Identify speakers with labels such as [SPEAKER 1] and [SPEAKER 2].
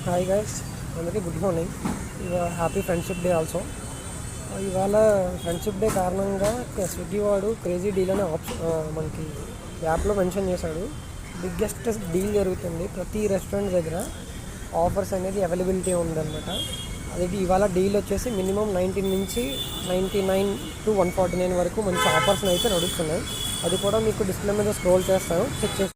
[SPEAKER 1] Hi guys, అందరికీ good morning. ఇవాళ happy friendship day also. ఇవాళ ఫ్రెండ్షిప్ డే కారణంగా స్విగ్గీ వాడు క్రేజీ డీల్ అనే మనకి యాప్లో మెన్షన్ చేశాడు. బిగ్గెస్ట్ డీల్ జరుగుతుంది, ప్రతి రెస్టారెంట్ దగ్గర ఆఫర్స్ అనేది అవైలబిలిటీ ఉందన్నమాట. అది ఇవాళ డీల్ వచ్చేసి మినిమం 19 నుంచి 99 to 149 వరకు మంచి ఆఫర్స్ అయితే నడుస్తున్నాయి. అది కూడా మీకు డిస్ప్లే మీద స్క్రోల్ చేస్తాను, చెక్ చేసి